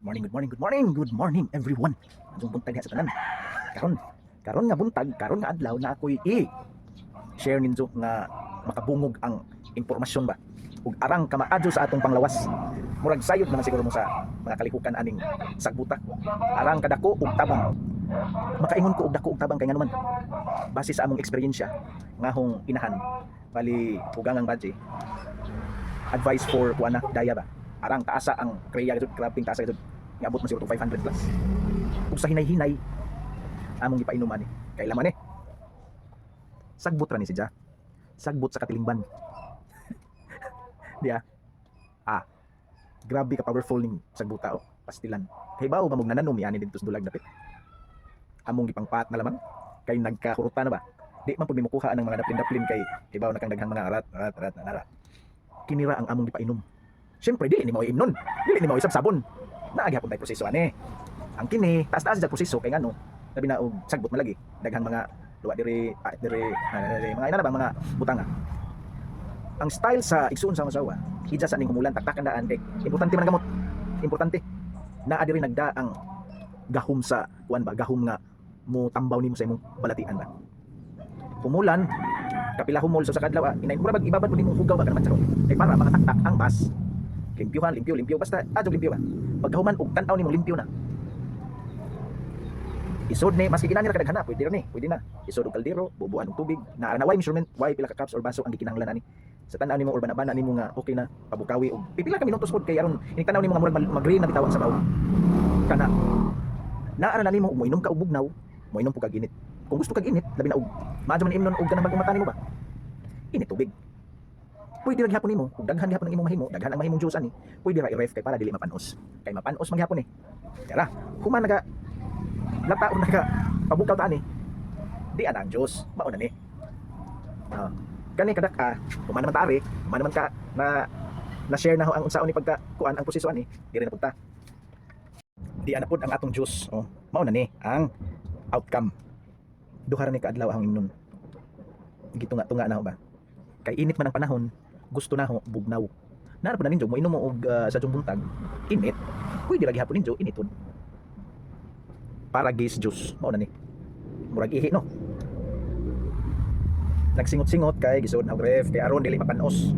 Good morning everyone. Anong buntag sa tanan. Karon nga buntag, karon nga adlaw na ako'y share ninyo nga makabungog ang impormasyon ba ug arang ka maadyo sa atong panglawas. Murag sayop naman siguro mo sa mga kalikukan aning sagbuta. Arang kadako ug tabang. Makaingon ko og dako ug tabang kay nga naman base sa among eksperyensya ngahong inahan bali ugangang badge. Advice for kuana daya ba. Arang taasa ang kreya gud, grabing taasa gud. Niabot mo siguro 500 plus. Ug sa hinay-hinay among gipainuman ni. Kay laman sagbot ra ni siya. Sagbot sa katilingban. Diya. Grabe ka powerful ning sagbuta pastilan. Kay bao ba mong nananom ani didto sa dulag dapit. Among gipangpat na lamang kay nagkakuruta na ba. Di man pud makuha ang mga daplin-daplin kay bao nakang daghang mga arat. Kinira ang among gipainom. Siyempre dili ni mo imnon. Dili ni mo isab sabon. Naagihapon tay proseso ani. Ang kini taas-taas sa proseso kay ngano labi na og sagbot malagi daghang mga luwa diri mga ina na bang mga butanga. Ang style sa igsuon sa masawa ija sa ning humulan taktakan daan kay importante man gamot. Importante naa diri nagda ang gahom sa kuan ba gahom nga mo tambaw nimo sa imong balatian ba. Humulan kapila humol sa kadlaw inay mura bag ibabad mo nimo hugaw ba ka naman sa kay para makataktak ang bas. Limpyo basta adto limpyo ba. Pagkahuman og tan-aw nimo limpyo na. Isod ni maski ginani ra kadaghan na pwede na. Isod og kaldero, bubuan og tubig, naa na way measurement, way pila ka cups or baso ang gikinahanglan ani. Sa tan-aw nimo or bana nimo nga okay na pabukawi og pipila ka minutos pod kay aron inig tan-aw nimo nga murag mag-green na bitawan sa bawo. Kana naa na nimo moinom ka og bugnaw, moinom po kag init. Kung gusto kag init, labi na og maadyo man imnon og ganang bagong mata nimo ba. Init tubig. Pwede ra gyapon nimo, ug daghan gyapon ang imong mahimo, daghan ang mahimong juice ani. Pwede ra i-ref kay para dili mapanos. Kay mapanos man gyapon Tara, human naga lataon naga pabukaw ta ani. Di ana ang juice, mao na ni. Kani kadak human naman ta ari, human naman ka na share na ho ang unsaon ni pagka kuan ang proseso ani, diri na punta. Di ana pud ang atong juice, mao na ni ang outcome. Duha ra ni kaadlaw ang imnon. Gitunga-tunga na ho ba. Kay init man ang panahon, gusto na ho bugnaw. Nara pa na ninyo mo inom mo og sa jung buntag, init. Pwede ra gihapon ninyo initon. Para gas juice, mao na ni. Murag ihi no. Nagsingot-singot kay gisod na og ref kay aron dili mapanos.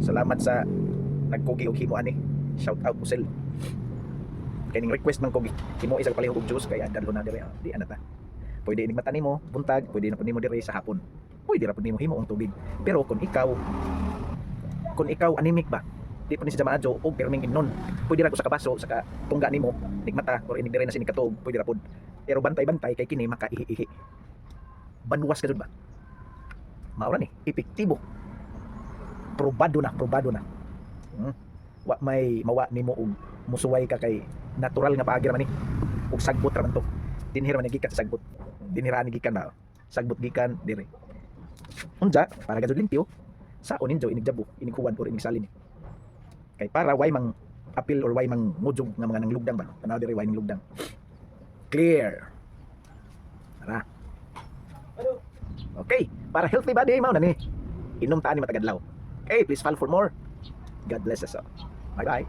Salamat sa nagkugi og himo ani. Shout out Pusel. Kay ning request man kugi. Himo isa palihog og juice kay adalo na diri. Di ana ta. Pwede inig mata nimo buntag, pwede na pud nimo diri sa hapon. Pwede ra pud nimo himo ang tubig. Pero kung ikaw anemic ba, di pa ni sa maadyo og perming imnon. Pwede ra ko sa kabaso sa tungga nimo, nigmata or inig diri na sini katog, pwede ra pud. Pero bantay-bantay kay kini makaihi-ihi. Banwas ka jud ba? Mao ra ni, epektibo. Probado na. Wa may mawa nimo og musuway ka kay natural nga paagi ra man ni. Og sagbot ra man to. Dinhira man gikan sa sagbot. Dinhiraan gikan ba? Sagbot gikan diri. Unja para gajud limpyo. Saon ninyo inigjabo, inighuwad or inigsalin. Kay para way mang apil or way mang mujog nga mga nanglugdang ba. Tanaw diri way nanglugdang. Clear. Tara. Okay, para healthy body mao na ni. Inom ta ni matagadlaw. Okay, please follow for more. God bless us all. Bye bye.